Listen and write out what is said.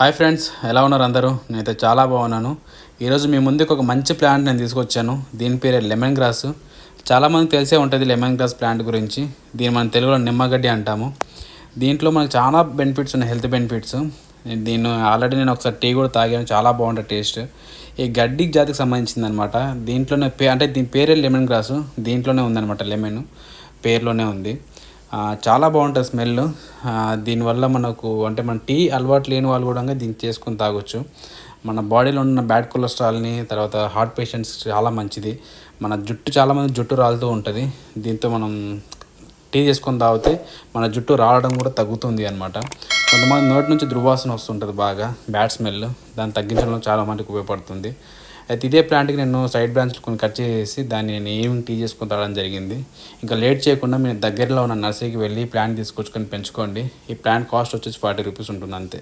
Hi friends, ఎలా ఉన్నారు అందరూ? నేనైతే చాలా బాగున్నాను. ఈరోజు మీ ముందుకు ఒక మంచి ప్లాంట్ నేను తీసుకొచ్చాను. దీని పేరే లెమన్ గ్రాస్. చాలామందికి తెలిసే ఉంటుంది లెమన్ గ్రాస్ ప్లాంట్ గురించి. దీన్ని మనం తెలుగులో నిమ్మగడ్డి అంటాము. దీంట్లో మనకు చాలా బెనిఫిట్స్ ఉన్నాయి, హెల్త్ బెనిఫిట్స్. దీన్ని ఆల్రెడీ నేను ఒకసారి టీ కూడా తాగాను, చాలా బాగుంటుంది టేస్ట్. ఈ గడ్డి జాతికి సంబంధించింది అనమాట. దీంట్లోనే అంటే దీని పేరే లెమన్ గ్రాసు. దీంట్లోనే ఉందన్నమాట, లెమన్ పేరులోనే ఉంది. చాలా బాగుంటుంది స్మెల్. దీనివల్ల మనకు అంటే మన టీ అలవాటు లేని వాళ్ళు కూడా దీన్ని చేసుకొని తాగొచ్చు. మన బాడీలో ఉన్న బ్యాడ్ కొలెస్ట్రాల్ని, తర్వాత హార్ట్ పేషెంట్స్ చాలా మంచిది. మన జుట్టు, చాలామంది జుట్టు రాలుతూ ఉంటుంది. దీంతో మనం టీ చేసుకొని తాగితే మన జుట్టు రాలడం కూడా తగ్గుతుంది అనమాట. కొంతమంది నోటి నుంచి దుర్వాసన వస్తుంటుంది, బాగా బ్యాడ్ స్మెల్. దాన్ని తగ్గించడంలో చాలా మందికి ఉపయోగపడుతుంది. అయితే ఇదే ప్లాంట్కి నేను సైడ్ బ్రాంచ్లు కొన్ని కట్ చేసి దాన్ని నేను ఈవినింగ్ టీ చేసుకొని తాగడం జరిగింది. ఇంకా లేట్ చేయకుండా మీరు దగ్గరలో ఉన్న నర్సరీకి వెళ్ళి ప్లాంట్ తీసుకొచ్చుకొని పెంచుకోండి. ఈ ప్లాంట్ కాస్ట్ వచ్చేసి 40 రూపీస్ ఉంటుంది అంతే.